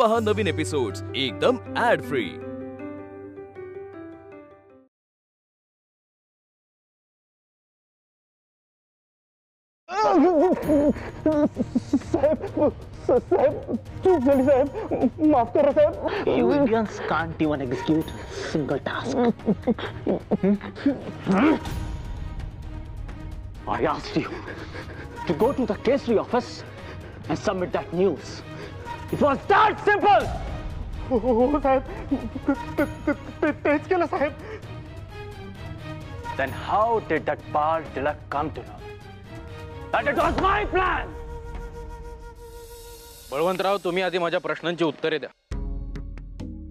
पहा नवीन एपिसोड्स एकदम add free. साहेब चूक झाली साहेब, माफ करा साहेब। You Indians can't even execute a single task. I asked you to go to the Kesri office and submit that news. It was that simple. हो साहेब, तेच केलं साहेब। Then how did that Pal Tilak come to know that it was my plan? Balwantrao, तुम्ही आधी माझ्या प्रश्नांची उत्तरे द्या।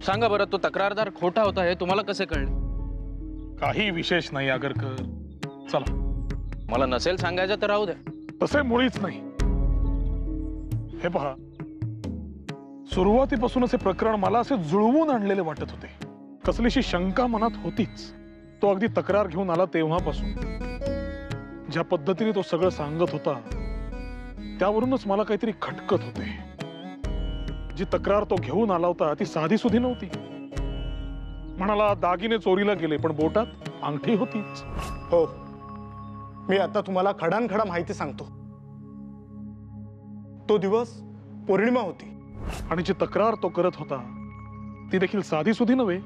सांगा बरं, तो तक्रारदार खोटा होता हे तुम्हाला कसे कळले? काही विशेष नाही आगरकर, चला। मला नसेल सांगायचं तर राहू द्या। तसे मुळीच नाही। हे पहा, सुरुवातीपासूनच हे प्रकरण मला असे जुळवून आणलेले वाटत होते। कसलीशी शंका मनात होतीच। तो अगदी तक्रार घेऊन आला तेव्हापासून ज्या पद्धतीने तो सगळं सांगत होता त्यावरूनच मला काहीतरी खटकत होते। जी तक्रार तो घेऊन आला होता ती साधी सुधी नव्हती। म्हणाला दागिने चोरीला गेले, पण बोटात अंगठी होतीच। हो, मी आता तुम्हाला खडानखडा माहिती सांगतो। तो दिवस पौर्णिमा होती आणि जी तक्रार तो करत होता ती देखील साधी सुधी नव्हे।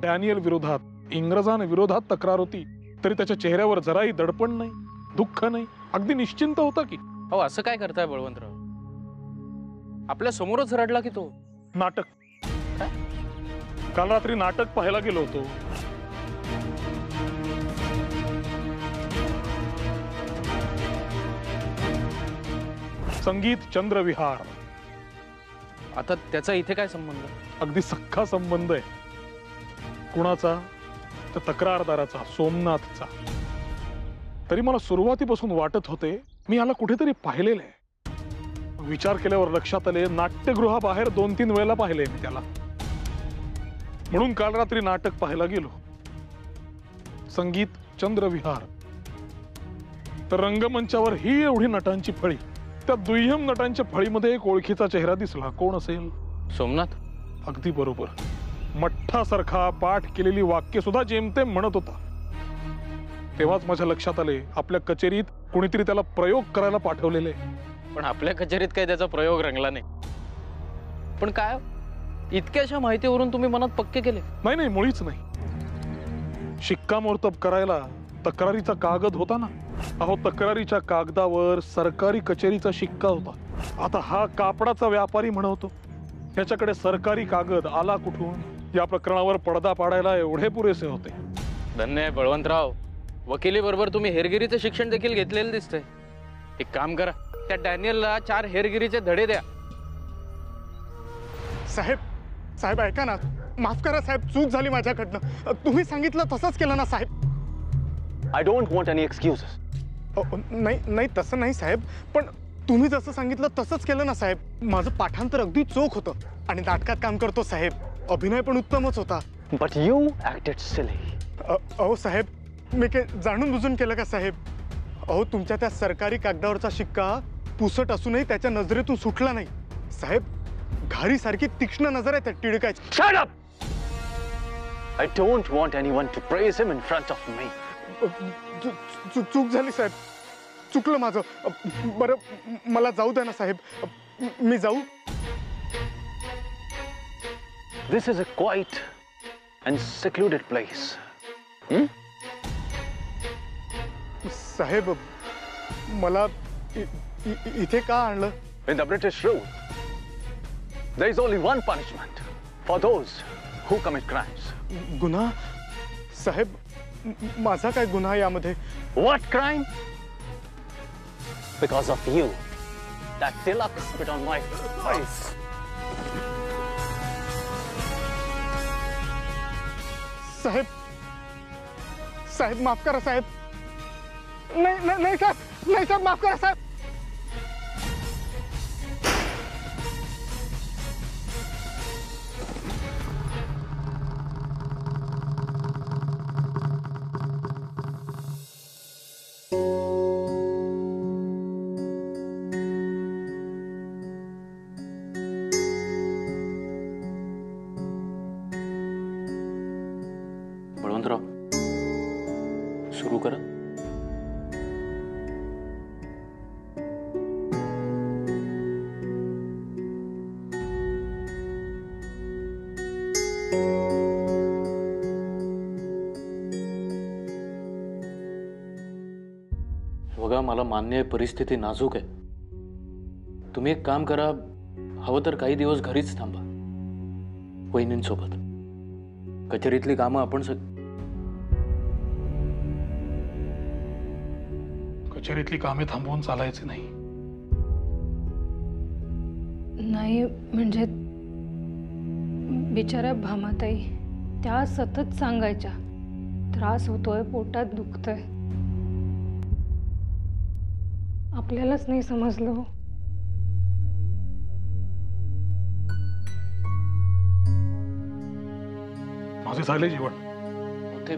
डॅनियल विरोधात, इंग्रजांविरोधात तक्रार होती, तरी त्याच्या चेहऱ्यावर जराही दडपण नाही, दुःख नाही, अगदी निश्चिंत होता की। अहो, असं काय करताय बळवंतराव? आपल्या समोरच रडला की तो। नाटक? काल रात्री नाटक पाहायला गेलो होतो। संगीत चंद्रविहार। आता त्याचा इथे काय संबंध? अगदी सख्खा संबंध आहे। कुणाचा? त्या तक्रारदाराचा, सोमनाथचा। तरी मला सुरुवातीपासून वाटत होते मी याला कुठेतरी पाहिलेलं आहे। विचार केल्यावर लक्षात आले, नाट्यगृहाबाहेर 2-3 वेळेला पाहिले मी त्याला। म्हणून काल रात्री नाटक पाहायला गेलो, संगीत चंद्रविहार। तर रंगमंचावर ही एवढी नटांची फळी, त्या दुय्यम नटांच्या फळीमध्ये एक ओळखीचा चेहरा दिसला। कोण असेल? सोमनाथ? अगदी बरोबर। मठ्ठासारखा पाठ केलेली वाक्य सुद्धा जेमतेम म्हणत होता। तेव्हाच माझ्या लक्षात आले, आपल्या कचेरीत कोणीतरी त्याला प्रयोग करायला पाठवलेले। पण आपल्या कचेरीत काही त्याचा प्रयोग रंगला नाही। पण काय इतक्याशा माहितीवरून तुम्ही मनात पक्के केले? नाही, मुळीच नाही। शिक्कामोर्तब करायला तक्रारीचा कागद होता ना। अहो, तक्रारीच्या कागदावर सरकारी कचेरीचा शिक्का होता। आता हा कापडाचा व्यापारी म्हणतो, त्याच्याकडे सरकारी कागद आला कुठून? या प्रकरणावर पडदा पाडायला एवढे पुरेसे होते। धन्य आहे बळवंतराव, वकिली बरोबर तुम्ही हेरगिरीचे शिक्षण देखील घेतलेले दिसतंय। एक काम करा, त्या डॅनियलला 4 हेरगिरीचे धडे द्या। साहेब ऐका ना, माफ करा साहेब, चूक झाली माझ्याकडनं। तुम्ही सांगितलं तसंच केलं ना साहेब। I don't want any excuses. नाही तसं नाही साहेब, पण तुम्ही जसं सांगितलं तसंच केलं ना साहेब। माझं पाठांतर अगदी चोख होतं आणि नाटकात काम करतो साहेब, अभिनय पण उत्तमच होता। But you acted silly. अहो साहेब, मी काय जाणून बुजून केलं का साहेब? अहो, तुमच्या त्या सरकारी कागदावरचा शिक्का पुसट असूनही त्याच्या नजरेतून सुटला नाही साहेब। घारी सारखी तीक्ष्ण नजर आहे त्या टिळकाची। Shut up! I don't want anyone to praise him in front of me. चूक झाली साहेब, चुकलं माझं। बरं, मला जाऊ द्या ना साहेब, मी जाऊ? This is a quiet and secluded place. साहेब, मला इथे का आणलं? In the British rule, there is only one punishment for those who commit crimes. गुन्हा? साहेब, माझा काय गुन्हा यामध्ये? What crime? Because of you, that Tilak spit on my face. साहेब माफ करा साहेब। नाही साहेब, माफ करा साहेब। बळवंतराव, सुरू करा. बघा, मला मान्य आहे परिस्थिती नाजूक आहे. तुम्ही एक काम करा, हवं तर काही दिवस घरीच थांबा वहिनींसोबत. कचेरीतली कामं आपण कचेरीतली कामे थांबवून चालायचे नाही. नाही म्हणजे बिचारा भामाताई त्या सतत सांगायच्या, त्रास होतोय, पोटात दुखतंय. आपल्यालाच नाही समजलं. माझे झाले जेवण. ते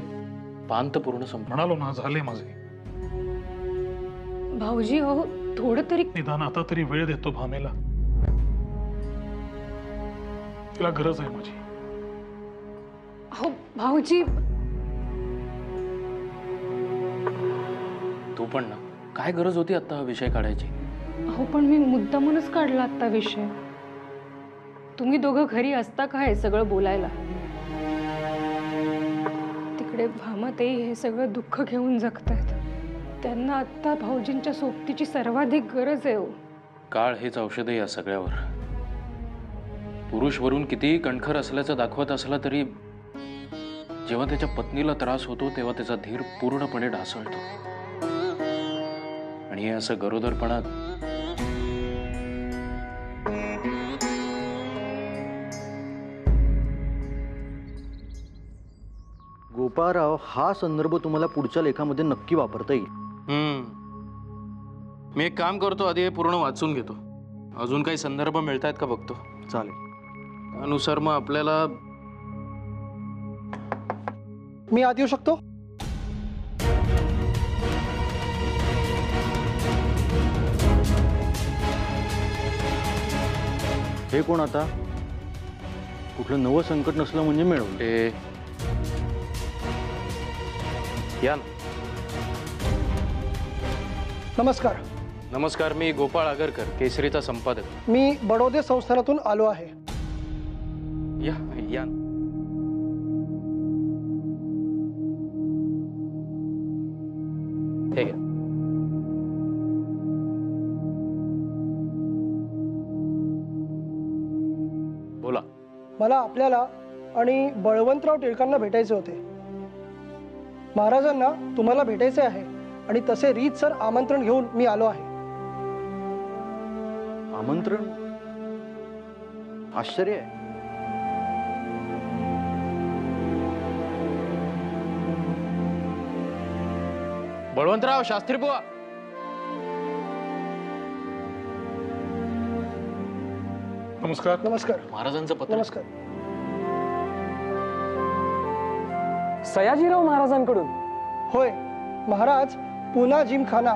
पान तर पूर्ण संपलं. म्हणालो ना, झाले माझे. भाऊजी अहो थोडं तरी निदान आता तरी वेळ देतो भामेला. तिला गरज आहे माझी. अहो भाऊजी. तू पण ना, काय गरज होती आता हा विषय काढायची? अहो पण मी मुद्दामूनच काढला आता विषय. तुम्ही दोघं घरी असता का हे सगळं बोलायला? तिकडे भामाताई हे सगळं दुःख घेऊन जगतायत. त्यांना आता भाऊजींच्या सोबतीची सर्वाधिक गरज आहे. काळ हेच औषध आहे या सगळ्यावर. पुरुष वरून कितीही कणखर असल्याचं दाखवत असला तरी जेव्हा त्याच्या पत्नीला त्रास होतो तेव्हा त्याचा धीर पूर्णपणे ढासळतो. आणि हे असं गरोदरपणात गोपाळराव, हा संदर्भ तुम्हाला पुढच्या लेखामध्ये नक्की वापरता येईल. मी एक काम करतो, आधी हे पूर्ण वाचून घेतो. अजून काही संदर्भ मिळतायत का बघतो. चालेल. त्यानुसार मग आपल्याला. मी आत येऊ शकतो? हे कोण आता? कुठलं नवं संकट नसलं म्हणजे मिळवलं. या. नमस्कार. नमस्कार, मी गोपाळ आगरकर, केसरीचा संपादक. मी बडोदे संस्थानातून आलो आहे. या या. हे घ्या. बोला. मला आपल्याला आणि बळवंतराव टिळकांना भेटायचे होते. महाराजांना तुम्हाला भेटायचे आहे आणि तसे रीतसर आमंत्रण घेऊन मी आलो आहे. आमंत्रण? आश्चर्य आहे. बळवंतराव, शास्त्री बुवा. नमस्कार. नमस्कार. महाराजांचं पत्र. नमस्कार. सयाजीराव महाराजांकडून? होय, महाराज पुना जिमखाना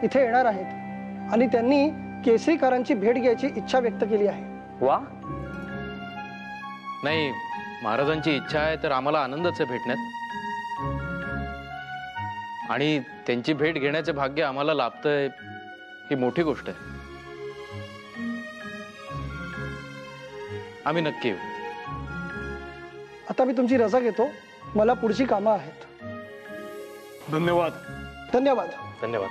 इथे येणार आहेत आणि त्यांनी केसरीकरांची भेट घ्यायची इच्छा व्यक्त केली आहे. वा. नाही, महाराजांची इच्छा आहे तर आम्हाला आनंदच आहे भेटण्यात. आणि त्यांची भेट घेण्याचे भाग्य आम्हाला लाभतंय ही मोठी गोष्ट आहे. आम्ही नक्की येऊ. आता मी तुमची रजा घेतो. मला पुढची कामं आहेत. धन्यवाद. धन्यवाद. धन्यवाद.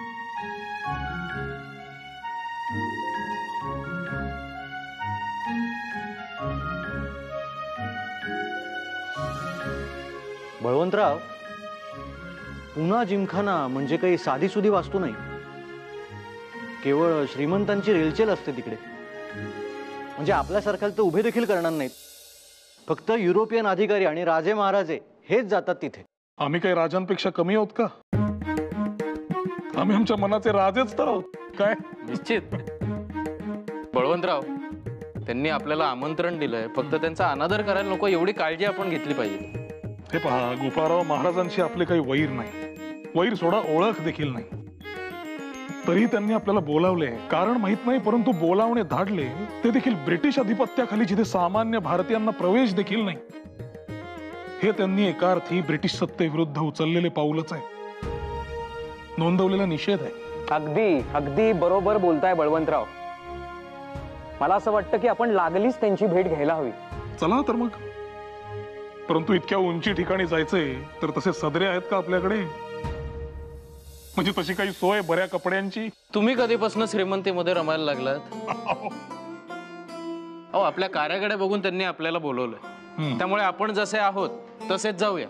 बळवंतराव, पुना जिमखाना म्हणजे काही साधीसुधी वास्तू नाही. केवळ श्रीमंतांची रेलचेल असते तिकडे. म्हणजे आपल्यासारख्याला तर उभे देखील करणार नाहीत. फक्त युरोपियन अधिकारी आणि राजे महाराजे हेच जातात तिथे. आम्ही काही राजांपेक्षा कमी आहोत का? आम्ही आमच्या मनाचे राजेच तर आहोत. काय? निश्चित. बळवंतराव, त्यांनी आपल्याला आमंत्रण दिलंय, फक्त त्यांचा अनादर करायला नको एवढी काळजी आपण घेतली पाहिजे. हे पहा गोपाळराव, महाराजांशी आपले काही वैर नाही. वैर सोडा, ओळख देखील नाही. तरी त्यांनी आपल्याला बोलावले. कारण माहित नाही, परंतु बोलावणे धाडले ते देखील ब्रिटिश अधिपत्याखाली, जिथे सामान्य भारतीयांना प्रवेश देखील नाही. हे त्यांनी एका अर्थी ब्रिटिश सत्तेविरुद्ध उचललेले पाऊलच आहे, नोंदवलेला निषेध आहे. अगदी अगदी बरोबर बोलताय बळवंतराव. मला असं वाटतं की आपण लागलीच त्यांची भेट घ्यायला हवी. चला तर मग. परंतु इतक्या उंची ठिकाणी जायचंय तर तसे सदरे आहेत का आपल्याकडे? म्हणजे तशी काही सोय बऱ्या कपड्यांची? तुम्ही कधीपासून श्रीमंतीमध्ये रमायला लागलात? अहो, आपल्या कार्याकडे बघून त्यांनी आपल्याला बोलवलंय, त्यामुळे आपण जसे आहोत तसेच जाऊया.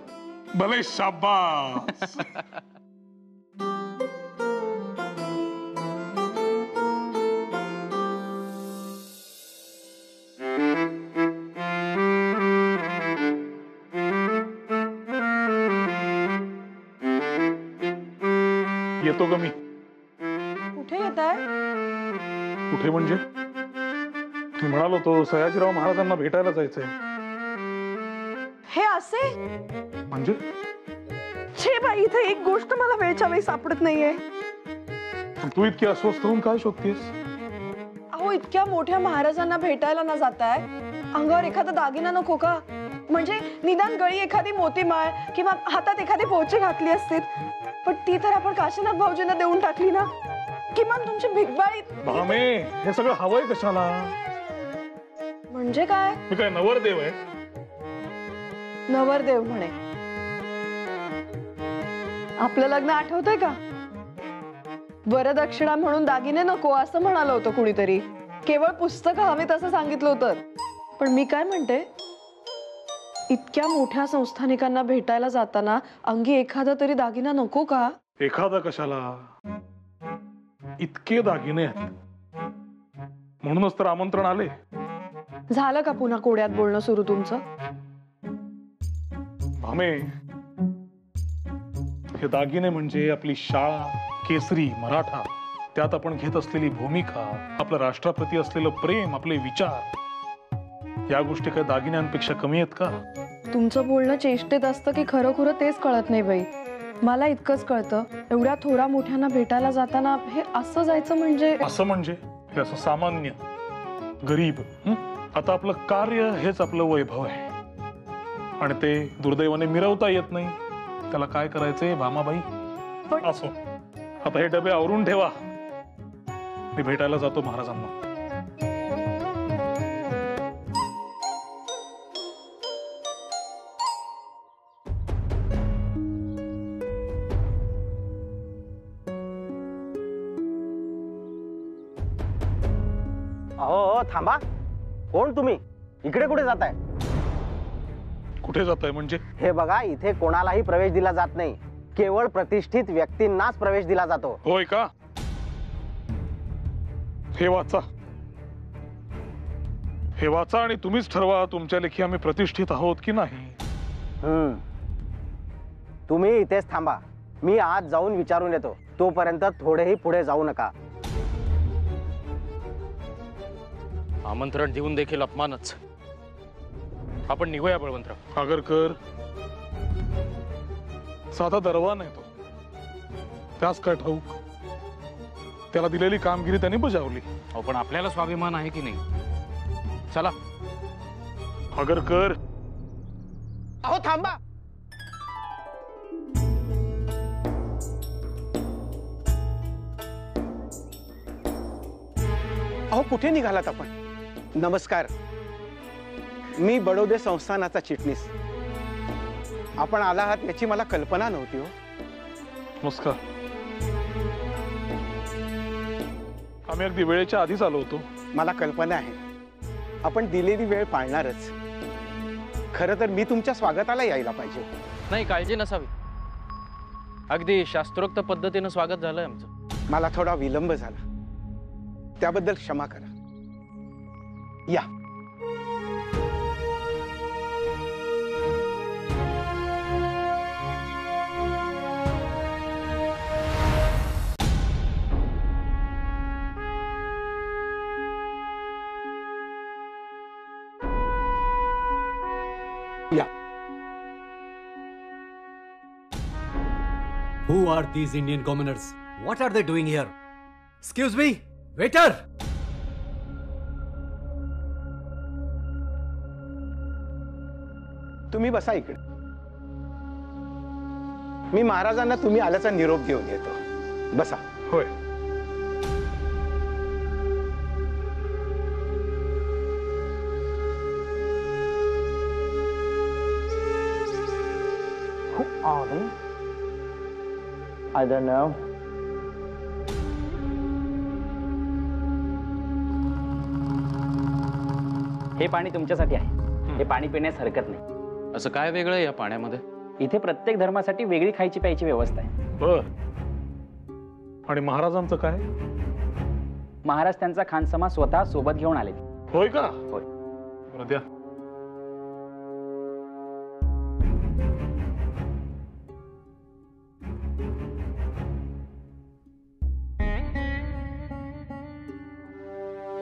भले, शाबास. येतो ग मी. कुठे येत आहे? कुठे म्हणजे? मी म्हणालो तो सयाजीराव महाराजांना भेटायला जायचंय. हे असे म्हणजे? छे बाई, इथे एक गोष्ट मला वेळच्या वेळी सापडत नाहीये. तू इतकी अस्वस्थ होऊन काय शोधतेस? अहो, इतक्या मोठ्या महाराजांना भेटायला ना जाताय, अंगावर एखादा दागिना नको का? म्हणजे निदान गळी एखादी मोतीमाळ किंवा हातात एखादी पोचे घातली असतील, पण ती तर आपण काशीनाथ भाऊजींना देऊन टाकली ना. किमान तुमची भिगबाळी. भामे, हे सगळं हवंय कशाला? म्हणजे काय? मी काय नवरदेव आहे? नवरदेव म्हणे. आपलं लग्न आठवतंय का? वरदक्षिणा म्हणून दागिने नको असं म्हणालं होतं कुणीतरी. केवळ पुस्तकं हवीत असं सांगितलं होतं. पण मी काय म्हणते, इतक्या मोठ्या संस्थानिकांना भेटायला जाताना अंगी एखादा तरी दागिना नको का? एखादा कशाला? इतके दागिने आहेत, म्हणूनच तर आमंत्रण आले. झालं का पुन्हा कोड्यात बोलणं सुरू तुमचं? भामे, हे दागिने म्हणजे आपली शाळा, केसरी, मराठा, त्यात आपण घेत असलेली भूमिका, आपलं राष्ट्राप्रती असलेलं प्रेम, आपले विचार, या गोष्टी काही दागिन्यांपेक्षा कमी आहेत का? तुमचं बोलणं चेष्टेत असतं की खरं तेच कळत नाही बाई. मला इतकंच कळतं, एवढ्या थोरा मोठ्यांना भेटायला जाताना हे असं जायचं म्हणजे. असं म्हणजे हे असं सामान्य गरीब. आता आपलं कार्य हेच आपलं वैभव आहे आणि ते दुर्दैवाने मिरवता येत नाही. त्याला काय करायचंय भामाबाई? असो, आता हे डबे आवरून ठेवा, मी भेटायला जातो महाराजांना. अहो थांबा, कोण तुम्ही? इकडे कुठे जाताय? कुठे जाताय म्हणजे? हे बघा, इथे कोणालाही प्रवेश दिला जात नाही, केवळ प्रतिष्ठित व्यक्तींनाच प्रवेश दिला जातो. होय का? हे वाचा, हे वाचा आणि तुम्हीच ठरवा तुमच्या लेखी आम्ही प्रतिष्ठित आहोत की नाही. तुम्ही इथेच थांबा, मी आज जाऊन विचारून येतो. तोपर्यंत थोडेही पुढे जाऊ नका. आमंत्रण देऊन देखील अपमानच. आपण निघूया बळवंतराव. आगरकर साधा दरवा नाही तो, त्यास काय ठाऊक. त्याला दिलेली कामगिरी त्यांनी बजावली. अहो, पण आपल्याला स्वाभिमान आहे की नाही? चला. आगरकर, अहो थांबा. अहो कुठे निघालात आपण? नमस्कार, मी बडोदे संस्थानाचा चिटणीस. आपण आला आहात याची मला कल्पना नव्हती. हो, नमस्कार. आम्ही अगदी वेळेच्या आधीच आलो होतो. मला कल्पना आहे आपण दिलेली वेळ पाळणारच. खरं तर मी तुमच्या स्वागताला यायला पाहिजे. नाही, काळजी नसावी. अगदी शास्त्रोक्त पद्धतीनं स्वागत झालंय आमचं. मला थोडा विलंब झाला, त्याबद्दल क्षमा करा. या. या. Who are these Indian commoners? What are they doing here? Excuse me, waiter! तुम्ही बसा इकडे. मी महाराजांना तुम्ही आल्याचा निरोप देऊन येतो. बसा. होय. Who are they? I don't know. हे पाणी तुमच्यासाठी आहे. हे पाणी पिण्यास हरकत नाही. असं काय वेगळं आहे या पाण्यामध्ये? इथे प्रत्येक धर्मासाठी वेगळी खायची प्यायची व्यवस्था आहे. बर. आणि महाराजांचं काय? महाराज त्यांचा खानसमा स्वतः सोबत घेऊन आले. होय का? होय. बरं द्या.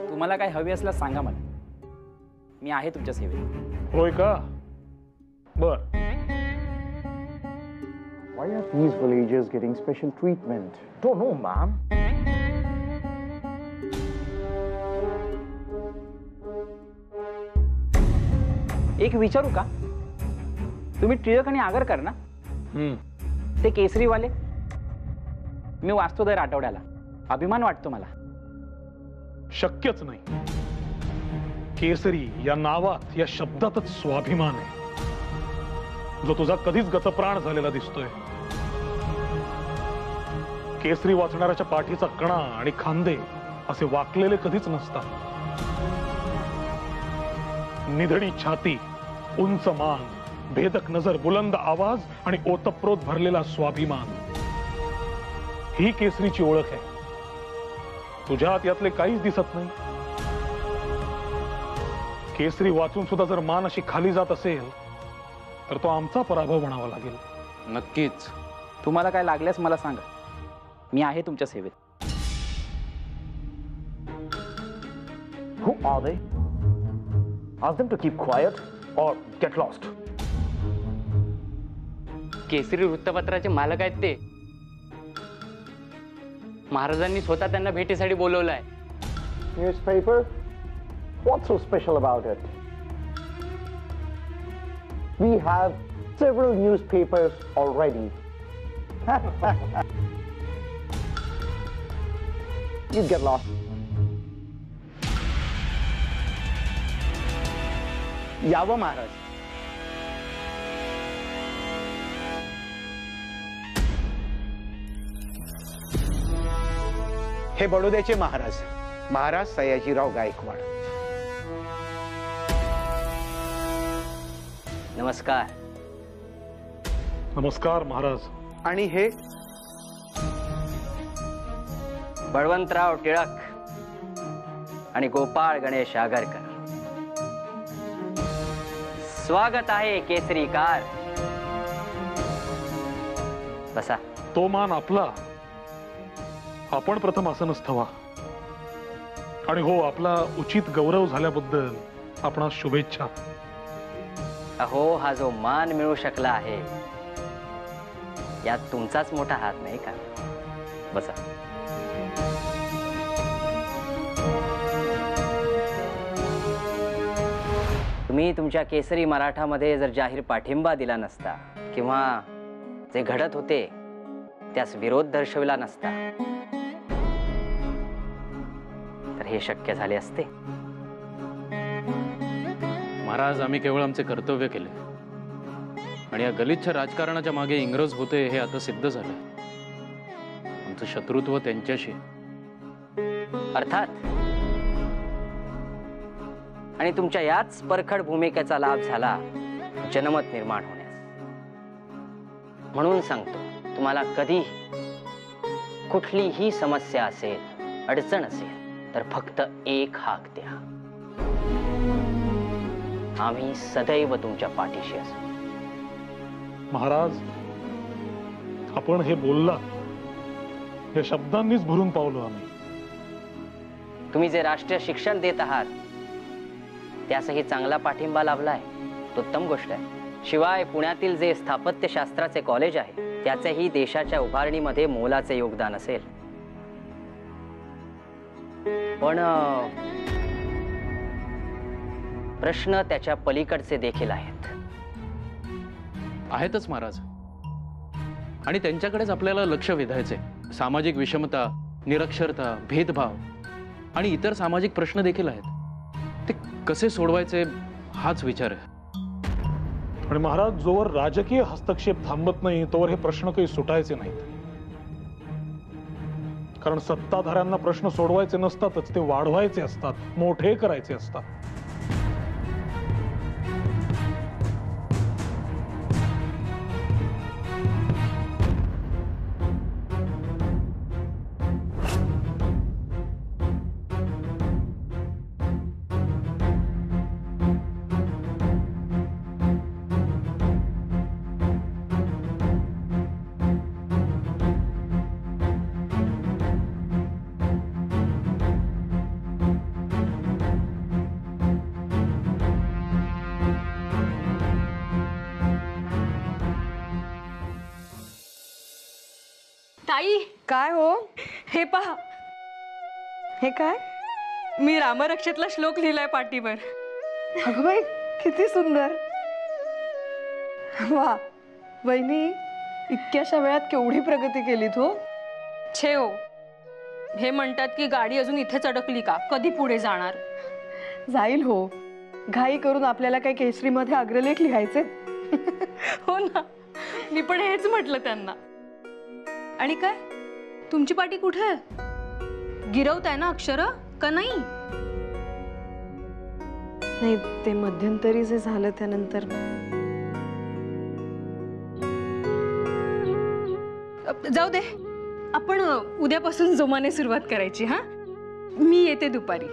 तुम्हाला काय हवी असल्यास सांगा मला. मी आहे तुमच्या सेवेत. होय का? बर. Why are these villagers getting special treatment? Don't know, ma'am. एक विचारू का? तुम्ही टिळक आणि आगरकर ना? ते केसरीवाले. मी वाचतो दर आठवड्याला. अभिमान वाटतो मला. शक्यच नाही. केसरी या नावात, या शब्दातच स्वाभिमान आहे, जो तुझा कधीच गतप्राण झालेला दिसतोय. केसरी वाचणाऱ्याच्या पाठीचा कणा आणि खांदे असे वाकलेले कधीच नसतात. निधडी छाती, उंच मान, भेदक नजर, बुलंद आवाज आणि ओतप्रोत भरलेला स्वाभिमान, ही केसरीची ओळख आहे. तुझ्यात यातले काहीच दिसत नाही. केसरी वाचून सुद्धा जर मान अशी खाली जात असेल तर तो आमचा पराभव म्हणावा लागेल. नक्कीच. तुम्हाला काय लागल्यास मला सांगा. मी आहे तुमच्या सेवेत. Who are they? Ask them to keep quiet or get lost. केसरी वृत्तपत्राचे मालक आहेत ते. महाराजांनी स्वतः त्यांना भेटीसाठी बोलवलंय. Newspaper? What's so special about it? We have several newspapers already. You get lost. यावं महाराज. हे बडोद्याचे महाराज, महाराज सयाजीराव गायकवाड. नमस्कार. नमस्कार महाराज. आणि हे बळवंतराव टिळक आणि गोपाळ गणेश आगरकर. स्वागत आहे केसरीकार. बसा. तो मान आपला. आपण प्रथम आसनस्थ व्हा. आणि हो, आपला उचित गौरव झाल्याबद्दल आपणास शुभेच्छा. अहो, हा जो मान मिळू शकला आहे यात तुमचाच मोठा हात नाही का? बसा. तुम्ही तुमच्या केसरी मराठामध्ये जर जाहीर पाठिंबा दिला नसता किंवा जे घडत होते त्यास विरोध दर्शविला नसता तर हे शक्य झाले असते. महाराज, आम्ही केवळ आमचे कर्तव्य केले आणि या गलिच्छ राजकारणाच्या मागे इंग्रज होते हे आता सिद्ध झालं. आमचं शत्रुत्व त्यांच्याशी. अर्थात. आणि तुमच्या याच परखड भूमिकेचा लाभ झाला जनमत निर्माण होण्यास. म्हणून सांगतो, तुम्हाला कधी कुठलीही समस्या असेल, अडचण असेल तर फक्त एक हाक द्या. आम्ही सदैव तुमच्या पाठीशी असू. महाराज, आपण हे बोलला या शब्दांनीच भरून पावलो आम्ही. तुम्ही जे राष्ट्रीय शिक्षण देत आहात त्यासही चांगला पाठिंबा लाभलाय. उत्तम गोष्ट आहे. शिवाय पुण्यातील जे स्थापत्यशास्त्राचे कॉलेज आहे त्याचेही देशाच्या उभारणीमध्ये मोलाचे योगदान असेल. पण प्रश्न त्याच्या पलीकडचे देखील आहेत. आहेतच महाराज. आणि त्यांच्याकडेच आपल्याला लक्ष वेधायचंय. सामाजिक विषमता, निरक्षरता, भेदभाव आणि इतर सामाजिक प्रश्न देखील आहेत. ते कसे सोडवायचे हाच विचार आहे. आणि महाराज, जोवर राजकीय हस्तक्षेप थांबत नाही तोवर हे प्रश्न काही सुटायचे नाहीत. कारण सत्ताधाऱ्यांना प्रश्न सोडवायचे नसतातच, ते वाढवायचे असतात, मोठे करायचे असतात. ताई, काय हो? हे पहा, हे काय? मी रामरक्षेतला श्लोक लिहिलाय पाटीवर. अगं बाई, किती सुंदर. वा वहिनी, इतक्याशा वेळात केवढी प्रगती केलीत हो. छे हो, हे म्हणतात की गाडी अजून इथेच अडकली का, कधी पुढे जाणार. जाईल हो. घाई करून आपल्याला काय केसरीमध्ये अग्रलेख लिहायचे? हो ना, मी पण हेच म्हटलं त्यांना. आणि काय, तुमची पाटी कुठे आहे? गिरवताय ना अक्षर का नाही? नाही, ते मध्यंतरी जे झालं त्यानंतर. जाऊ दे, आपण उद्यापासून जोमाने सुरुवात करायची. हा, मी येते दुपारी.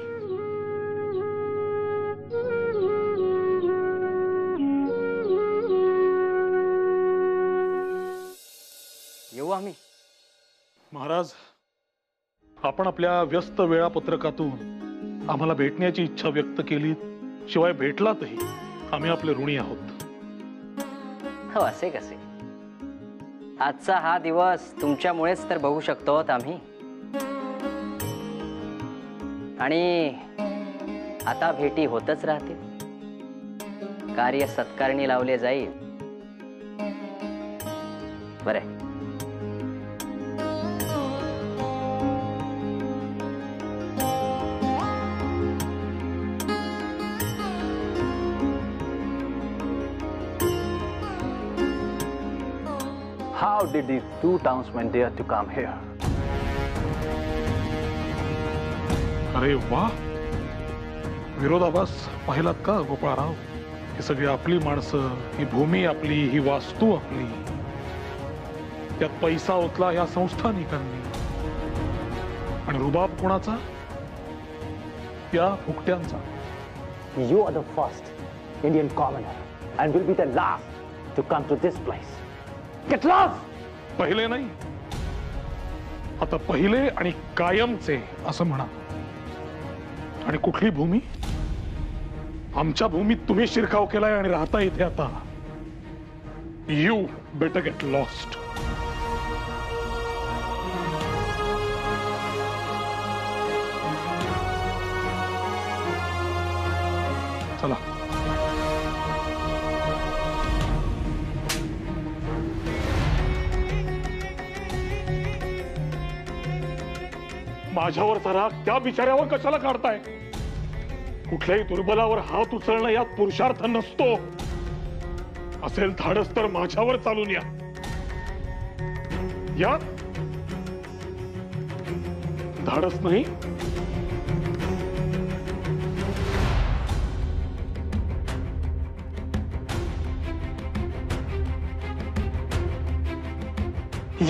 येऊ आम्ही. महाराज, आपण आपल्या व्यस्त वेळापत्रकातून आम्हाला भेटण्याची इच्छा व्यक्त केली, शिवाय भेटलातही. आम्ही आपले ऋणी आहोत. हो, असे कसे? आजचा हा दिवस तुमच्यामुळेच तर बघू शकतो आम्ही. आणि आता भेटी होतच राहतील. कार्य सत्कारणी लावले जाईल. बरं. How did these two townsmen dare to come here? अरे वा, विरोधाभास पाहिलात का गोपाळराव? ही सगळी आपली माणसं, ही भूमी आपली, ही वास्तू आपली. त्यात पैसा ओतला या संस्थानिकांनी. आणि रुबाब कोणाचा? या फुकट्यांचा. You are the first Indian commoner and will be the last to come to this place. Get lost! पहिले नाही, आता पहिले आणि कायमचे असं म्हणा. आणि कुठली भूमी? आमच्या भूमीत तुम्ही शिरकाव केलाय आणि राहता इथे आता. You better get lost. चला. माझ्यावरचा राग त्या बिचाऱ्यावर कशाला काढताय? कुठल्याही दुर्बलावर हात उचलणं यात पुरुषार्थ नसतो. असेल धाडस तर माझ्यावर चालून या. या धाडस नाही.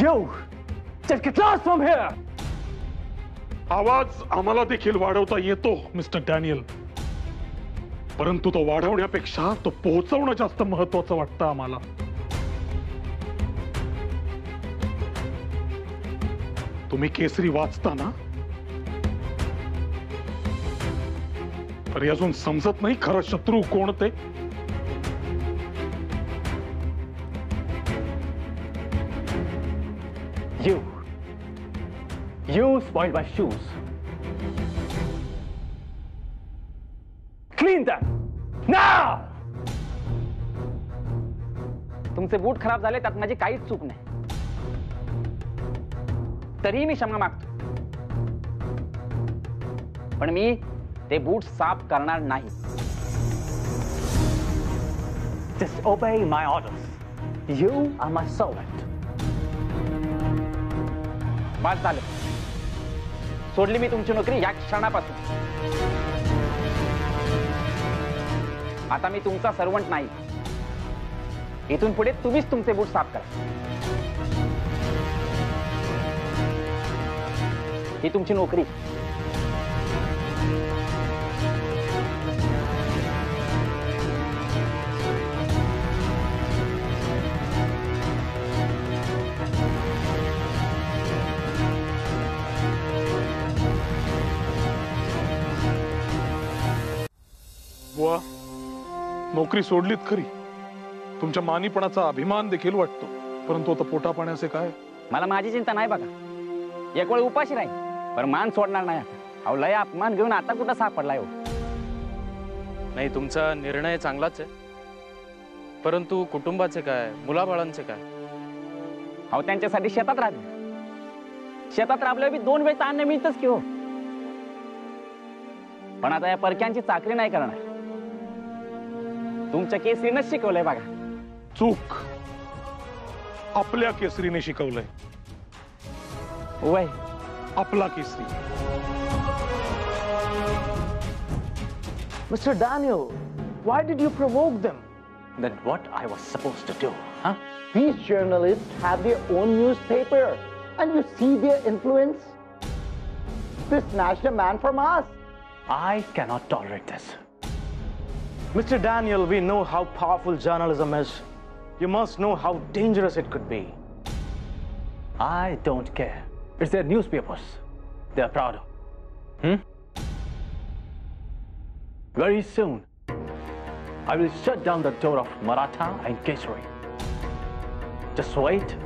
You! Just get lost from here! आवाज आम्हाला देखील वाढवता येतो मिस्टर डॅनियल, परंतु तो वाढवण्यापेक्षा तो पोहोचवणं जास्त महत्वाचं वाटतं आम्हाला. तुम्ही केसरी वाचता ना? तरी अजून समजत नाही खरं शत्रू कोण ते? You spoiled my shoes. Clean them now. तुमचे बूट खराब झाले त्यात माझी काहीच चूक नाही. तरीही मी क्षमा मागतो, पण मी ते बूट साफ करणार नाही. Just obey my orders. You are my servant. बस झालं. सोडली मी तुमची नोकरी या क्षणापासून. आता मी तुमचा सर्वंट नाही. इथून पुढे तुम्हीच तुमचे बूट साफ करा. ही तुमची नोकरी. बुवा, नोकरी सोडलीत खरी, तुमच्या मानीपणाचा अभिमान देखील वाटतो, परंतु आता पोटा पाण्याचे काय? मला माझी चिंता नाही बघा. एक वेळ उपाशी राहील, पण मान सोडणार नाही. अहो लय अपमान घेऊन आता कुठं सापडलाय हो? नाही, तुमचा निर्णय चांगलाच आहे, परंतु कुटुंबाचे काय, मुलाबाळांचे काय? अहो त्यांच्यासाठी शेतात राहते. शेतात राबल्यावर 2 वेळचं अन्न मिळतच की हो. पण आता या परक्यांची चाकरी नाही करणार. तुमच्या केसरीनंच शिकवलंय बघा. चूक आपल्या केसरीने शिकवलंय. वय आपला केसरी. Mr. Daniel, why did you provoke them? Then what I was supposed to do, huh? These journalists have their own newspaper, and you see their influence? They snatched a man from us. I cannot tolerate this. Mr. Daniel, we know how powerful journalism is. You must know how dangerous it could be. I don't care. It's their newspapers. They're proud of. Very soon, I will shut down the door of Maratha and Kesari. Just wait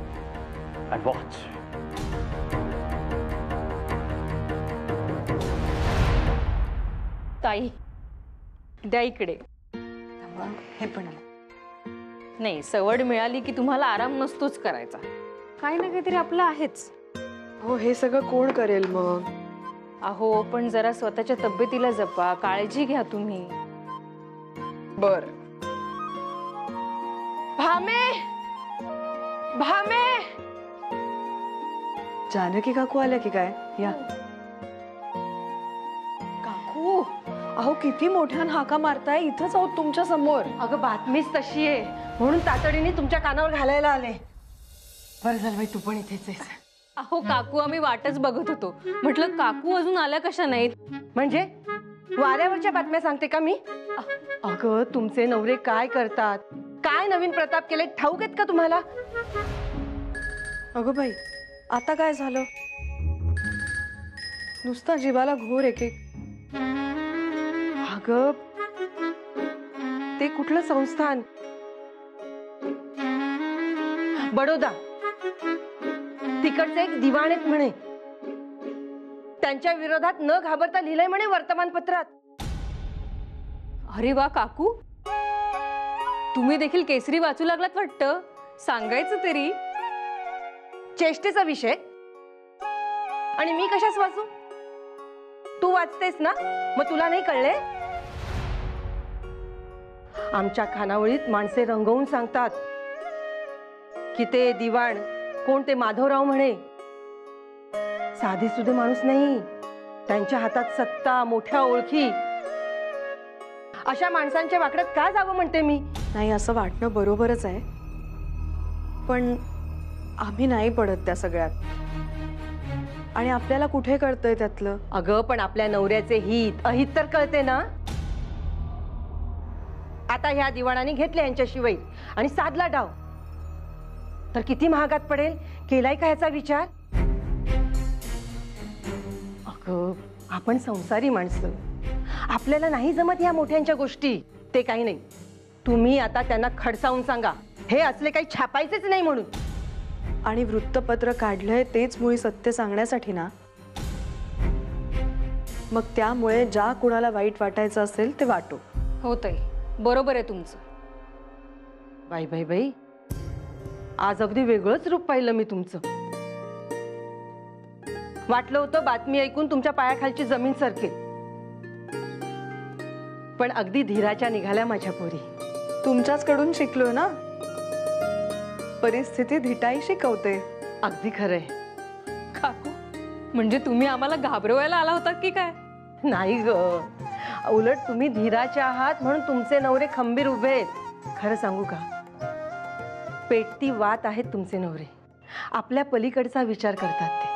and watch. ताई, द्या इकडे. हे पण नाही, सवड मिळाली की तुम्हाला आराम नसतोच करायचा. काही ना काहीतरी आपलं आहेच. हो, हे सगळं कोण करेल मग? अहो, पण जरा स्वतःच्या तब्येतीला जपा, काळजी घ्या तुम्ही. बर. भामे, भामे. जानकी काकू आल्या की काय? या. काकू, अहो किती मोठ्यान हाका मारताय. इथंच आहोत तुमच्या समोर. अगं बातमीच तशी आहे म्हणून तातडीने तुमच्या कानावर घालायला आले. बरं झालं बाई, तू पण इथेच आहेस. अहो काकू, आम्ही वाटच बघत होतो. म्हटलं काकू अजून आल्या कशा नाहीत? म्हणजे वाऱ्यावरच्या बातम्या सांगते का मी? अगं तुमचे नवरे काय करतात, काय नवीन प्रताप केले ठाऊक आहेत का तुम्हाला? अगं बाई, आता काय झालं? नुसता जीवाला घोर एक एक. अगं ते कुठलं संस्थान? बडोदा. तिकडचे एक दिवाण आहेत म्हणे. त्यांच्या विरोधात न घाबरता लिहिलंय म्हणे वर्तमानपत्रात. अरे वा काकू, तुम्ही देखील केसरी वाचू लागलात वाटतं. सांगायचं तरी. चेष्टेचा विषय. आणि मी कशाच वाचू? तू वाचतेस ना, मग तुला नाही कळले? आमच्या खानावळीत माणसे रंगवून सांगतात की ते दिवाण कोण, ते माधवराव म्हणे. साधे सुधे माणूस नाही. त्यांच्या हातात सत्ता, मोठ्या ओळखी. अशा माणसांच्या वाकड्यात का जावं म्हणते मी. नाही, असं वाटणं बरोबरच आहे, पण आम्ही नाही पडत त्या सगळ्यात. आणि आपल्याला कुठे कळतंय त्यातलं? अगं पण आपल्या नवऱ्याचे हित अहित तर कळते ना. आता ह्या दिवाणाने घेतले यांच्याशिवाय आणि साधला डाव, तर किती महागात पडेल. केलाय का ह्याचा विचार? अगं आपण संसारी माणसं, आपल्याला नाही जमत ह्या मोठ्यांच्या गोष्टी. ते काही नाही, तुम्ही आता त्यांना खडसावून सांगा हे असले काही छापायचेच नाही म्हणून. आणि वृत्तपत्र काढलंय तेच मुळी सत्य सांगण्यासाठी ना. मग त्यामुळे ज्या कुणाला वाईट वाटायचं असेल ते वाटो. होतंय, बरोबर आहे तुमचं. बाई बाई बाई, आज अगदी वेगळंच रूप पाहिलं मी तुमचं. वाटलं होतं बातमी ऐकून तुमच्या पायाखालची जमीन सरकेल, पण अगदी धीराच्या निघाल्या माझ्या पोरी. तुमच्याच कडून शिकलो ना, परिस्थिती धिटाई शिकवते. अगदी खरंय. काकू, म्हणजे तुम्ही आम्हाला घाबरवायला आला होता की काय? नाही ग, उलट तुम्ही धीराचे आहात म्हणून तुमचे नवरे खंबीर उभे आहेत. खरं सांगू का, पेटती वात आहेत तुमचे नवरे. आपल्या पलीकडचा विचार करतात ते.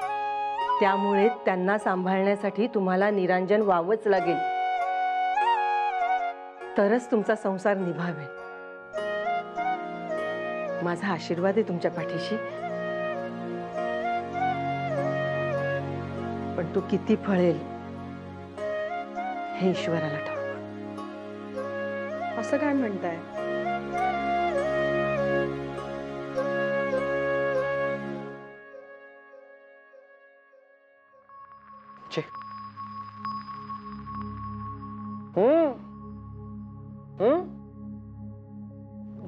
त्यामुळे त्यांना सांभाळण्यासाठी तुम्हाला निरांजन व्हावंच लागेल, तरच तुमचा संसार निभावेल. माझा आशीर्वाद आहे तुमच्या पाठीशी, पण तो किती फळेल हे ईश्वराला ठाऊक. असं काय म्हणताय?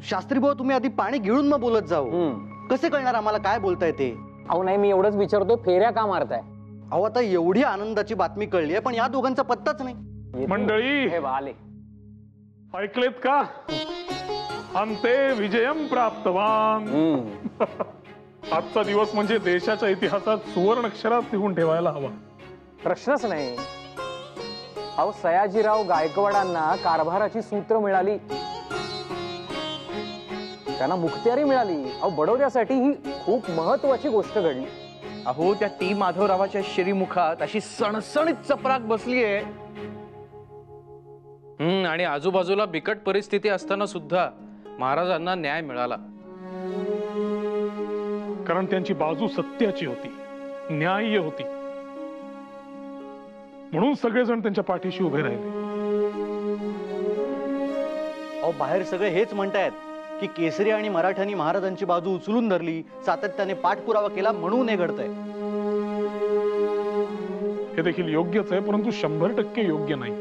शास्त्री भाऊ, तुम्ही आधी पाणी गिळून मग बोलत जाऊ. कसे कळणार आम्हाला काय बोलताय ते? अहो नाही, मी एवढंच विचारतोय, फेऱ्या का मारताय? अहो आता एवढी आनंदाची बातमी कळली आहे, पण या दोघांचा पत्ताच नाही. मंडळी हे आले, ऐकलेत का? अंते विजयम प्राप्तवान. आजचा दिवस म्हणजे देशाच्या इतिहासात सुवर्ण अक्षरात लिहून ठेवायला हवा. प्रश्नच नाही. अहो सयाजीराव गायकवाडांना कारभाराची सूत्र मिळाली, त्यांना मुखत्यारी मिळाली. अहो बडोद्यासाठी ही खूप महत्वाची गोष्ट घडली. अहो त्या टी माधवरावाच्या श्रीमुखात अशी सणसणीत चपराक बसली आहे. आणि आजूबाजूला बिकट परिस्थिती असताना सुद्धा महाराजांना न्याय मिळाला, कारण त्यांची बाजू सत्याची होती, न्याय्य होती. म्हणून सगळेजण त्यांच्या पाठीशी उभे राहिले. अहो बाहेर सगळे हेच म्हणतायत की केसरी आणि मराठ्यांनी महाराजांची बाजू उचलून धरली, सातत्याने पाठपुरावा केला म्हणून हे घडतंय. हे देखील योग्यच आहे, परंतु 100% योग्य नाही.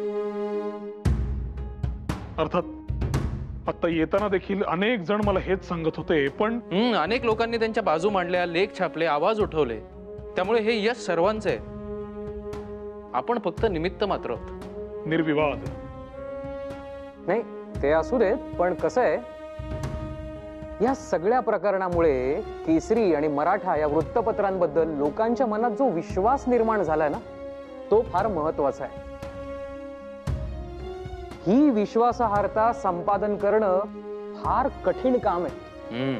अर्थात आता येताना देखील अनेक जण मला हेच सांगत होते, पण अनेक लोकांनी त्यांच्या बाजू मांडल्या, लेख छापले, आवाज उठवले. त्यामुळे हे यश सर्वांचे आहे. आपण फक्त निमित्त मात्र आहोत. निर्विवाद. नाही ते असू देत, पण कसं आहे, या सगळ्या प्रकरणामुळे केसरी आणि मराठा या वृत्तपत्रांबद्दल लोकांच्या मनात जो विश्वास निर्माण झालाय ना, तो फार महत्वाचा आहे. ही विश्वासार्हता संपादन करणं फार कठीण काम आहे.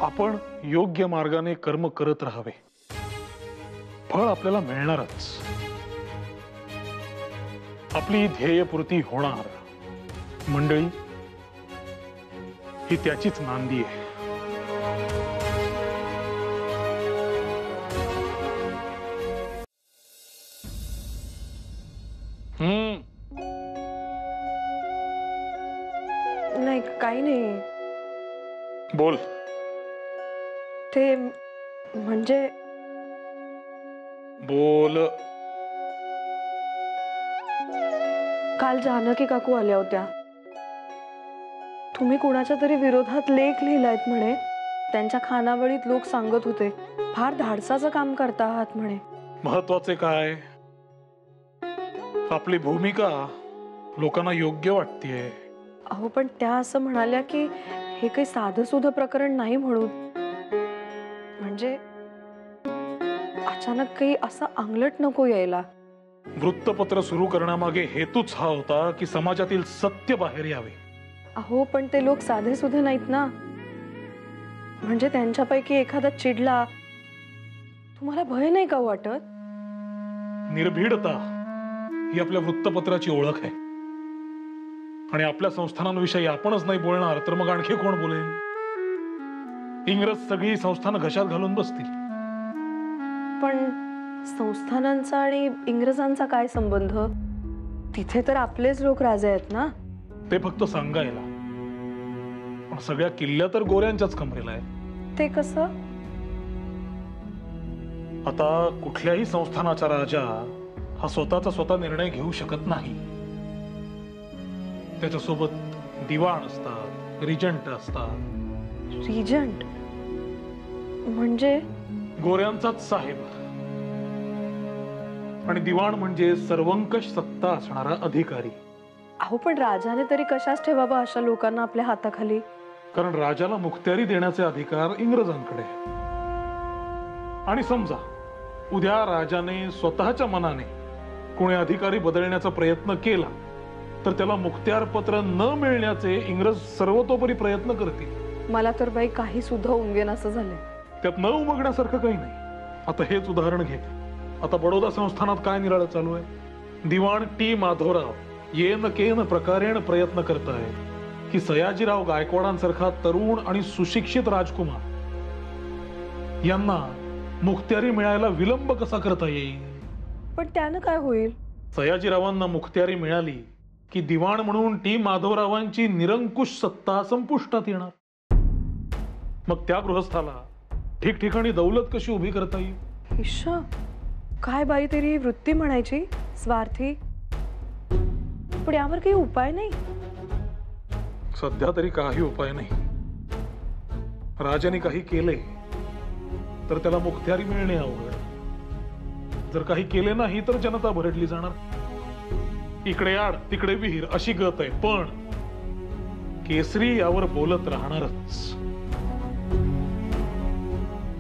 आपण योग्य मार्गाने कर्म करत राहावे, फळ आपल्याला मिळणारच. आपली ध्येयपूर्ती होणार. मंडळी, ही त्याचीच नांदी आहे. नाही काही नाही. बोल. ते म्हणजे बोल. काल जानकी काकू आल्या होत्या. तुम्ही कुणाच्या तरी विरोधात लेख लिहिलायत म्हणे. त्यांच्या खानावळीत लोक सांगत होते फार धाडसाचं काम करता आहात म्हणे. महत्वाचे काय, आपली भूमिका लोकांना योग्य वाटतेय. अहो पण त्या असं म्हणाल्या की हे काही साधं सुधं प्रकरण नाही म्हणून. म्हणजे अचानक काही असं अंगलट नको यायला. वृत्तपत्र सुरू करण्यामागे हेतूच हा होता की समाजातील सत्य बाहेर यावे. अहो पण ते लोक साधे सुधे नाहीत ना. म्हणजे त्यांच्यापैकी एखादा चिडला, तुम्हाला भय नाही का वाटत? निर्भीडता ही आपल्या वृत्तपत्राची ओळख आहे. आणि आपल्या संस्थानांविषयी आपणच नाही बोलणार तर मग आणखी कोण बोलेल? इंग्रज सगळी संस्थानं घशात घालून बसतील. पण संस्थानांचा आणि इंग्रजांचा काय संबंध? तिथे तर आपलेच लोक राजे आहेत ना. ते फक्त सांगायला, पण सगळ्या किल्ल्या तर गोऱ्यांच्याच कमरेला आहे. ते कसं? आता कुठल्याही संस्थानाचा राजा हा स्वतःचा स्वतः निर्णय घेऊ शकत नाही. त्याच्यासोबत दिवाण असतात, रिजंट असतात. रिजंट म्हणजे? गोऱ्यांचाच साहेब, आणि दिवाण म्हणजे सर्वंकष सत्ता असणारा अधिकारी. अहो पण राजाने तरी कशाच ठेवावं अशा लोकांना आपल्या हाताखाली? कारण राजाला मुखत्यारी देण्याचे अधिकार इंग्रजांकडे आहे. आणि समजा उद्या राजाने स्वतःच्या मनाने कोणी अधिकारी बदलण्याचा प्रयत्न केला तर त्याला मुखत्यार पत्र न मिळण्याचे इंग्रज सर्वतोपरी प्रयत्न करतील. मला तर बाई काही सुद्धा उमगेन असं झालंय. त्यात न उमगण्यासारखं काही नाही. आता हेच उदाहरण घे. आता बडोदा संस्थानात काय निराळं चालू आहे. दिवाण टी माधवराव येन केन प्रकारेण प्रयत्न करत आहेत की सयाजीराव गायकवाडांसारखा तरुण आणि सुशिक्षित राजकुमार यांना मुखत्यारी मिळायला विलंब कसा करता येईल. पण त्यानं काय होईल? सयाजीरावांना मुखत्यारी मिळाली की दिवाण म्हणून टी माधवरावांची निरंकुश सत्ता संपुष्टात येणार. मग त्या गृहस्थाला ठिकठिकाणी दौलत कशी उभी करता येईल. ईशा, काय बाई तरी वृत्ती म्हणायची, स्वार्थी. पण यावर काही उपाय नाही. सध्या तरी काही उपाय नाही. राजाने काही केले तर त्याला मुखत्यारी मिळणे अवघड. जर काही केले नाही तर जनता भरडली जाणार. इकडे आड तिकडे विहीर अशी गत आहे. पण केसरी यावर बोलत राहणारच.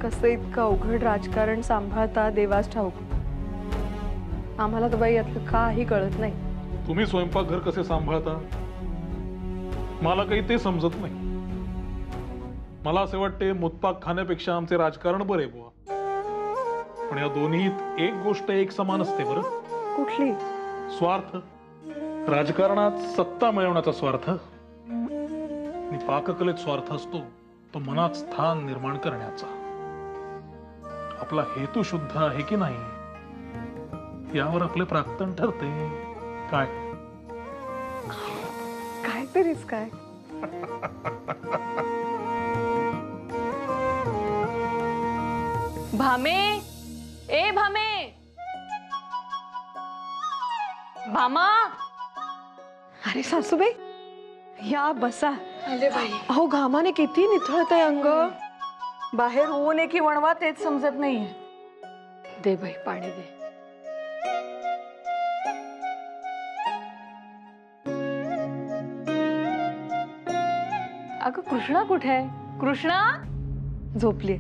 कसं इतकं अवघड राजकारण सांभाळता देवास ठाऊक. आम्हाला तर बाई यातलं काही कळत नाही. तुम्ही स्वयंपाकघर कसे सांभाळता मला काही ते समजत नाही. मला असे वाटते मुतपाक खाण्यापेक्षा आमचे राजकारण बरे बुवा. पण या दोन्हीत एक गोष्ट एक समान असते बरं. कुठली? स्वार्थ. राजकारणात सत्ता मिळवण्याचा स्वार्थ आणि पाककलेत स्वार्थ असतो तो मनात स्थान निर्माण करण्याचा. आपला हेतू शुद्ध आहे की नाही यावर आपले प्राक्तन ठरते. काय काय तरीच काय. भामे, ए भामे, भामा. अरे सासूबाई या बसा. अहो घामाने किती निथळत आहे अंग. बाहेर ऊन आहे की वणवा तेच समजत नाहीये. दे बाई पाणी दे. अगं कृष्णा कुठे आहे? कृष्णा झोपली.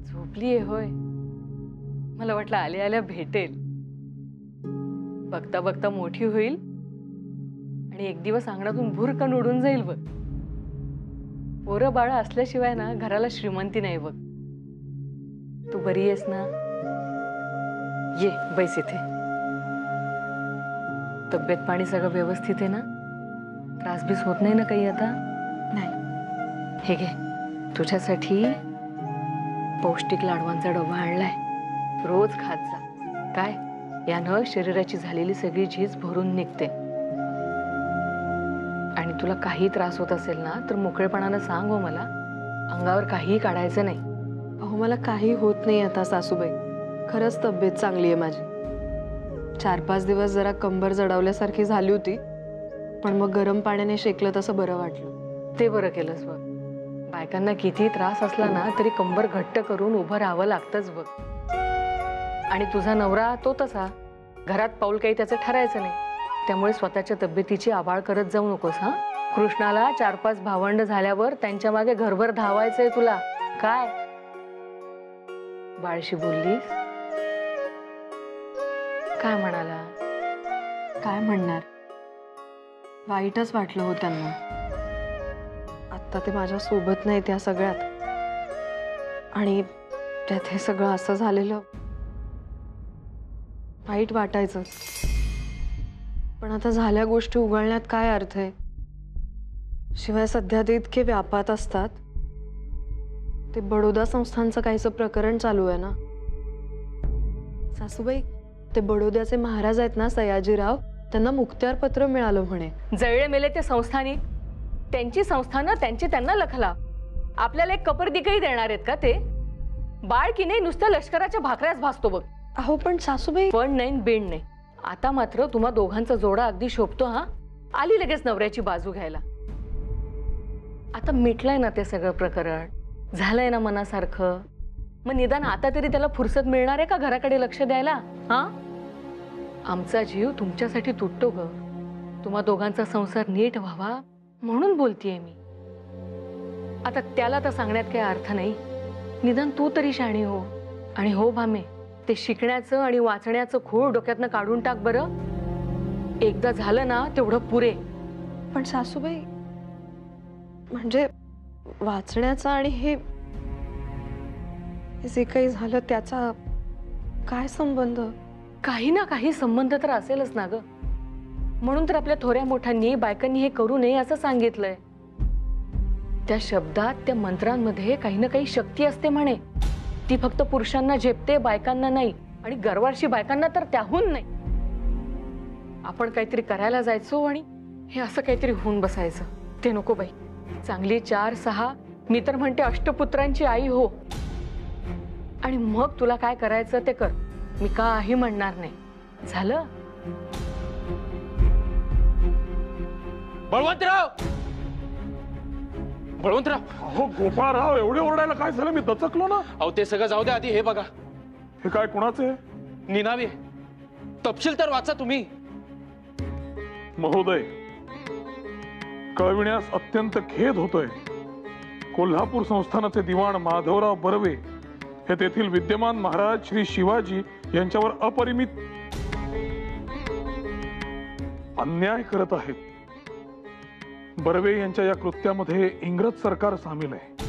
झोपलीये होय. मला वाटलं आल्या आल्या भेटेल. बघता बघता मोठी होईल आणि एक दिवस अंगणातून भुरकन उडून जाईल बघ. पोरं बाळा असल्याशिवाय ना घराला श्रीमंती नाही बघ. तू बरी आहेस ना? ये बैस इथे. तब्येत पाणी सगळं व्यवस्थित आहे ना? त्रासबीस होत नाही ना काही आता? नाही. हे घे तुझ्यासाठी पौष्टिक लाडवांचा डबा आणलाय. रोज खात जा. काय यानं शरीराची झालेली सगळी झीज भरून निघते. आणि तुला काही त्रास होत असेल ना तर मोकळेपणानं सांग हो मला. अंगावर काहीही काढायचं नाही. अहो मला काही होत नाही आता सासूबाई. खरंच तब्येत चांगली आहे माझी. 4-5 दिवस जरा कंबर जडवल्यासारखी झाली होती पण मग गरम पाण्याने शेकलं तसं बरं वाटलं. ते बरं केलंस बघ. बायकांना किती त्रास असला ना तरी कंबर घट्ट करून उभं राहावं लागतंच बघ. आणि तुझा नवरा तो तसा घरात पाऊल काही त्याचं ठरायचं नाही. त्यामुळे स्वतःच्या तब्येतीची आबाळ करत जाऊ नकोस. हा कृष्णाला 4-5 भावंड झाल्यावर त्यांच्या मागे घरभर धावायचंय तुला. काय बाळशी बोललीस? काय म्हणाला? काय म्हणणार. वाईटच वाटलं हो त्यांना. आता ते माझ्या सोबत नाही त्या सगळ्यात. आणि त्यात हे सगळं असं झालेलं वाईट वाटायचं. पण आता झाल्या गोष्टी उघडण्यात काय अर्थ आहे. शिवाय सध्या ते इतके व्यापात असतात. ते बडोदा संस्थानचं काहीसं प्रकरण चालू आहे ना सासूबाई. ते बडोद्याचे महाराज आहेत ना सयाजीराव, त्यांना मुखत्यार पत्र मिळालं म्हणे. जळले मेले ते संस्थानी. त्यांची संस्थानं त्यांची त्यांना लखला. आपल्याला एक कपरदिकही देणार आहेत का ते? बाळ की नाही नुसतं लष्कराच्या भाकऱ्याच भासतो बघ. अहो पण सासूबाई. पण नाही बेंड नाही. आता मात्र तुम्हा दोघांचा जोडा अगदी शोभतो. हा आली लगेच नवऱ्याची बाजू घ्यायला. आता मिटलंय ना ते सगळं प्रकरण. झालंय ना मनासारखं. मग निदान आता तरी त्याला फुरसत मिळणार आहे का घराकडे लक्ष द्यायला? हा आमचा जीव तुमच्यासाठी तुटतो ग. तुम्हा दोघांचा संसार नीट व्हावा म्हणून बोलतीये मी. आता त्याला तर सांगण्यात काही अर्थ नाही. निदान तू तरी शाणी हो. आणि हो भामे, ते शिकण्याचं आणि वाचण्याचं खूळ डोक्यातनं काढून टाक बरं. एकदा झालं ना तेवढं पुरे. पण सासूबाई, म्हणजे वाचण्याचा आणि हे जे काही झालं त्याचा काय संबंध? काही ना काही संबंध तर असेलच ना ग. म्हणून तर आपल्या थोड्या मोठ्यांनी बायकांनी हे करू नये असं सांगितलंय. त्या शब्दात, त्या मंत्रांमध्ये काही ना काही शक्ती असते म्हणे. ती फक्त पुरुषांना झेपते, बायकांना नाही. आणि गर्वारशी बायकांना तर त्याहून नाही. आपण काहीतरी करायला जायचो आणि हे असं काहीतरी होऊन बसायचं. ते नको बाई. चांगली 4-6, मी तर म्हणते अष्टपुत्रांची आई हो. आणि मग तुला काय करायचं ते कर. मी काही म्हणणार नाही. झालं? बळवंतराव! बळवंतराव! अहो गोपाळराव, एवढे ओरडायला काय झालं? मी दचकलो ना. अहो ते सगळं जाऊ द्या, आधी हे बघा. हे काय कुणाचे? निनावी. तपशील तर वाचा तुम्ही. महोदय, कळविण्यास अत्यंत खेद होतोय. कोल्हापूर संस्थानाचे दिवाण माधवराव बर्वे हे तेथील विद्यमान महाराज श्री शिवाजी यांच्यावर अपरिमित अन्याय करत आहेत. बर्वे यांच्या या कृत्यामध्ये इंग्रज सरकार सामील आहे.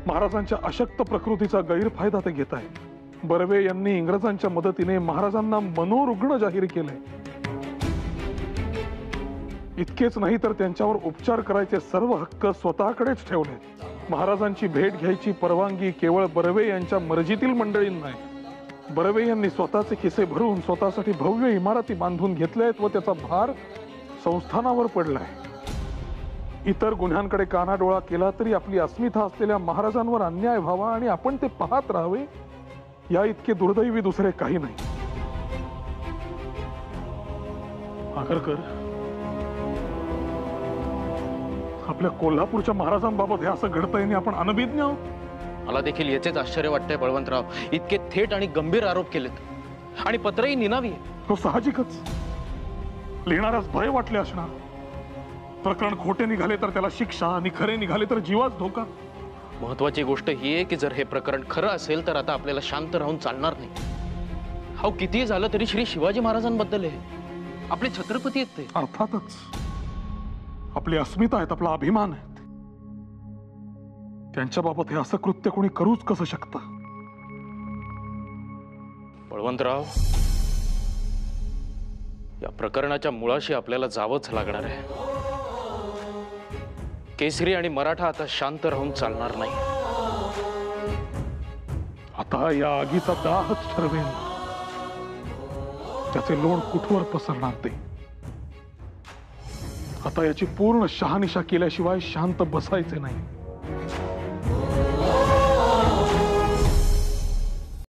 महाराजांच्या अशक्त प्रकृतीचा गैरफायदा ते घेत आहेत. बर्वे यांनी इंग्रजांच्या मदतीने महाराजांना मनोरुग्ण जाहीर केलंय. इतकेच नाही तर त्यांच्यावर उपचार करायचे सर्व हक्क स्वतःकडेच ठेवले. महाराजांची भेट घ्यायची परवानगी केवळ बर्वे यांच्या मर्जीतील मंडळींना आहे. बर्वे यांनी स्वतःचे खिसे भरून स्वतःसाठी भव्य इमारती बांधून घेतल्या आहेत व त्याचा भार संस्थानावर पडलाय. इतर गुन्ह्यांकडे कानाडोळा केला तरी आपली अस्मिता असलेल्या महाराजांवर अन्याय व्हावा आणि आपण ते पाहत राहावे, या इतके दुर्दैवी दुसरे काही नाही. आगरकर, आपल्या कोल्हापूरच्या महाराजांबाबत हे असं घडतंय आणि आपण अनभिज्ञ आहोत. मला देखील याचेच आश्चर्य वाटतंय बळवंतराव. इतके थेट आणि गंभीर आरोप केलेत आणि पत्रही निनावी. तो साहजिकच. लिहिणाऱ्यास भय वाटले असणार. प्रकरण खोटे निघाले तर त्याला शिक्षा आणि खरे निघाले तर जीवाच धोका. महत्वाची गोष्ट ही आहे की जर हे प्रकरण खरं असेल तर आता आपल्याला शांत राहून चालणार नाही. अहो कितीही झालं तरी श्री शिवाजी महाराजांबद्दल आहे. आपले छत्रपती आहेत ते. अर्थातच आपली अस्मिता आहेत, आपला अभिमान आहे. त्यांच्याबाबत हे असं कृत्य कोणी करूच कसं शकतं? बळवंतराव, या प्रकरणाच्या मुळाशी आपल्याला जावंच लागणार आहे. केसरी आणि मराठा आता शांत राहून चालणार नाही. आता या आगीचा दाहच ठरवेल त्याचे लोण कुठवर पसरणार ते. आता याची पूर्ण शहानिशा केल्याशिवाय शांत बसायचे नाही.